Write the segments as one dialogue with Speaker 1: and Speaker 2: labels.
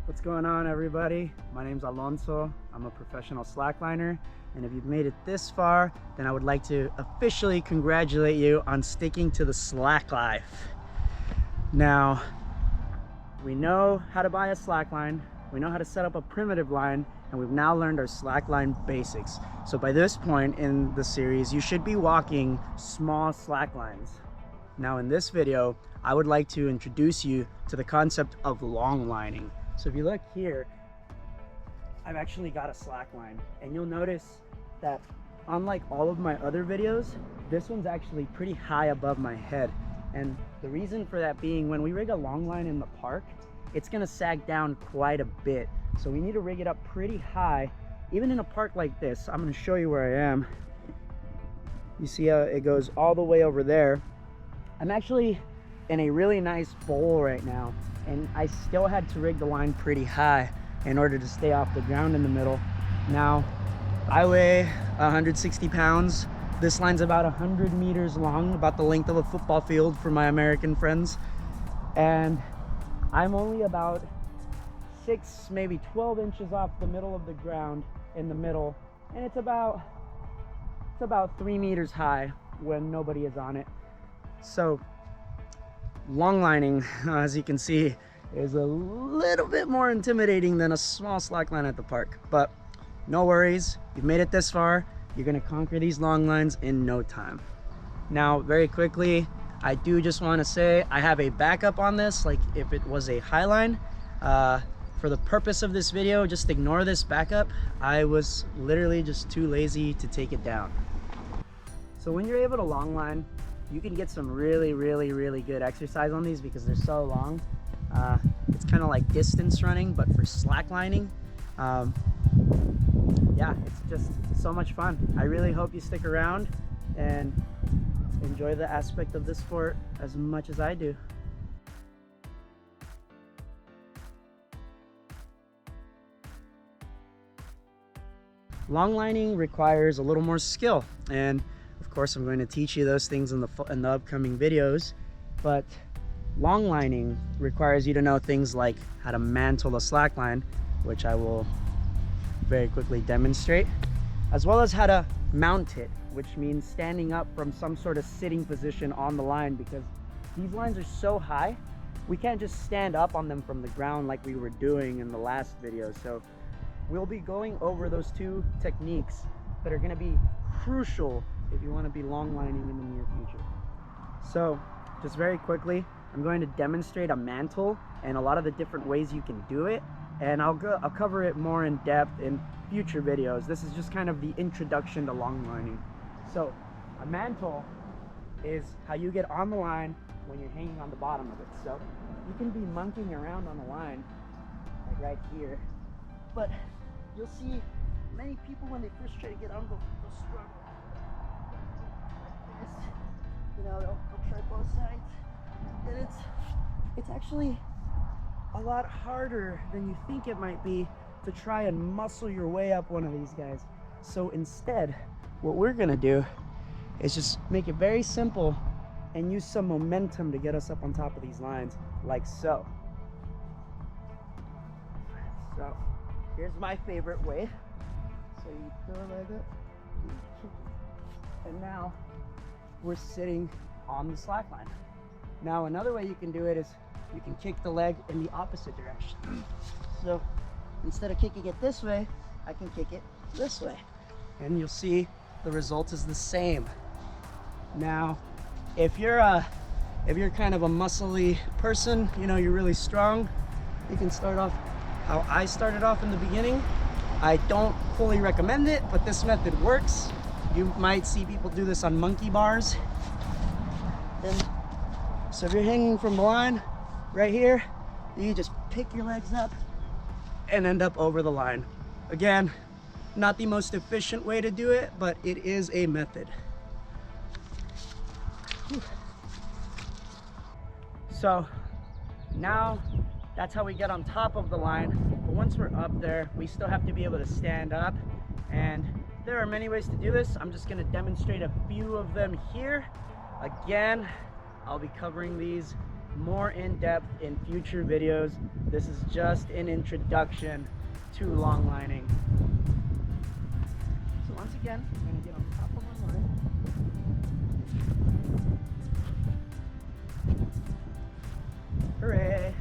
Speaker 1: What's going on, everybody? My name's Alonso. I'm a professional slackliner, and if you've made it this far, then I would like to officially congratulate you on sticking to the slack life. Now, we know how to buy a slackline, we know how to set up a primitive line, and we've now learned our slackline basics. So by this point in the series, you should be walking small slacklines. Now in this video, I would like to introduce you to the concept of long lining. So if you look here, I've actually got a slack line, and you'll notice that unlike all of my other videos, this one's actually pretty high above my head. And the reason for that being, when we rig a long line in the park, it's gonna sag down quite a bit. So we need to rig it up pretty high. Even in a park like this, I'm gonna show you where I am. You see how it goes all the way over there. I'm actually in a really nice bowl right now, and I still had to rig the line pretty high in order to stay off the ground in the middle. Now, I weigh 160 pounds. This line's about 100 meters long, about the length of a football field for my American friends. And I'm only about 6, maybe 12 inches off the middle of the ground in the middle. And it's about 3 meters high when nobody is on it. So, long lining, as you can see, is a little bit more intimidating than a small slack line at the park, but no worries, you've made it this far. You're gonna conquer these long lines in no time. Now, very quickly, I do just want to say I have a backup on this, like if it was a high line. For the purpose of this video, just ignore this backup. I was literally just too lazy to take it down. So when you're able to long line, you can get some really good exercise on these because they're so long. It's kind of like distance running, but for slacklining. Yeah, it's just so much fun. I really hope you stick around and enjoy the aspect of this sport as much as I do. Long lining requires a little more skill, and of course I'm going to teach you those things in the upcoming videos, but long lining requires you to know things like how to mantle a slack line, which I will very quickly demonstrate, as well as how to mount it, which means standing up from some sort of sitting position on the line, because these lines are so high, we can't just stand up on them from the ground like we were doing in the last video. So we'll be going over those two techniques that are going to be crucial if you want to be long lining in the near future. So just very quickly, I'm going to demonstrate a mantle and a lot of the different ways you can do it, and I'll cover it more in depth in future videos. This is just kind of the introduction to long lining. So a mantle is how you get on the line when you're hanging on the bottom of it. So you can be monkeying around on the line like right here, but you'll see many people when they first try to get on, they'll struggle. You know, they'll try both sides, and it's actually a lot harder than you think it might be to try and muscle your way up one of these guys. So instead, what we're gonna do is just make it very simple and use some momentum to get us up on top of these lines, like so. So here's my favorite way. So you throw it like that, and now we're sitting on the slack line. Now another way you can do it is you can kick the leg in the opposite direction. So instead of kicking it this way, I can kick it this way, and you'll see the result is the same. Now if you're kind of a muscly person, you know, you're really strong, you can start off how I started off in the beginning. I don't fully recommend it, but this method works. You might see people do this on monkey bars. So if you're hanging from the line right here, you just pick your legs up and end up over the line. Again, not the most efficient way to do it, but it is a method. Whew. So now that's how we get on top of the line. But once we're up there, we still have to be able to stand up, and there are many ways to do this. I'm just going to demonstrate a few of them here. Again, I'll be covering these more in depth in future videos. This is just an introduction to long lining. So once again, I'm going to get on top of my line. Hooray!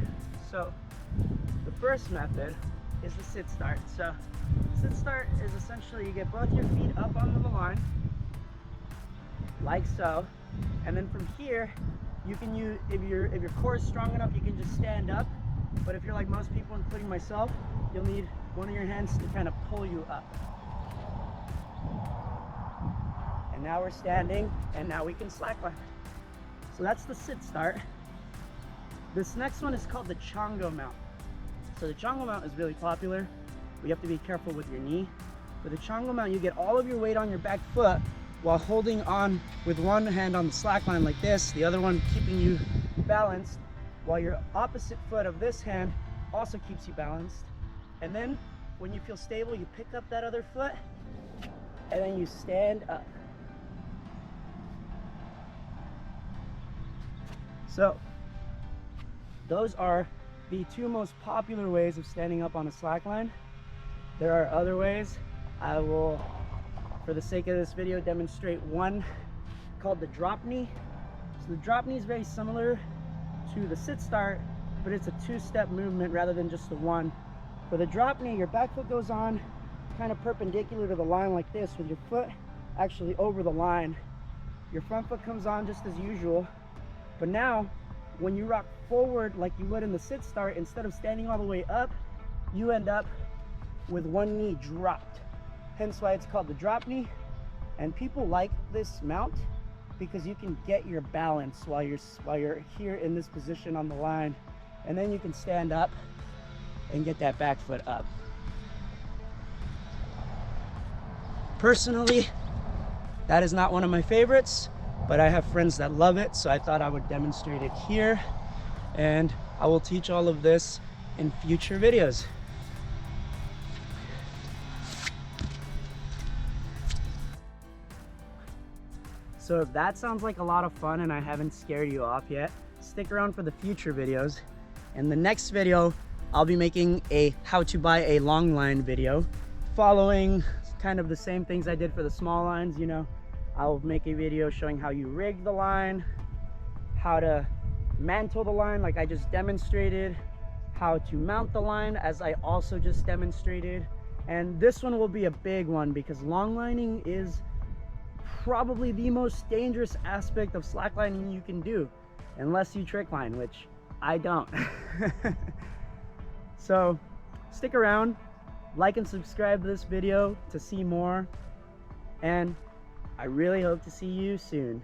Speaker 1: So the first method is the sit start. So sit start is essentially you get both your feet up onto the line, like so, and then from here you can use, if your core is strong enough, you can just stand up. But if you're like most people, including myself, you'll need one of your hands to kind of pull you up. And now we're standing, and now we can slackline. So that's the sit start. This next one is called the chongo mount. So the chongo mount is really popular. We have to be careful with your knee. For the chongo mount, you get all of your weight on your back foot while holding on with one hand on the slack line like this, the other one keeping you balanced, while your opposite foot of this hand also keeps you balanced. And then when you feel stable, you pick up that other foot and then you stand up. So those are the two most popular ways of standing up on a slack line. There are other ways. I will, for the sake of this video, demonstrate one called the drop knee. So the drop knee is very similar to the sit start, but it's a two-step movement rather than just the one. For the drop knee, your back foot goes on kind of perpendicular to the line like this, with your foot actually over the line. Your front foot comes on just as usual, but now when you rock forward like you would in the sit start, instead of standing all the way up, you end up with one knee dropped. Hence why it's called the drop knee. And people like this mount because you can get your balance while you're here in this position on the line, and then you can stand up and get that back foot up. Personally, that is not one of my favorites, but I have friends that love it, so I thought I would demonstrate it here, and I will teach all of this in future videos. So if that sounds like a lot of fun and I haven't scared you off yet, stick around for the future videos. In the next video, I'll be making a how to buy a long line video, following kind of the same things I did for the small lines. You know, I'll make a video showing how you rig the line, how to mantle the line like I just demonstrated, how to mount the line as I also just demonstrated. And this one will be a big one because long lining is probably the most dangerous aspect of slacklining you can do, unless you trick line, which I don't. So stick around, like and subscribe to this video to see more, and I really hope to see you soon.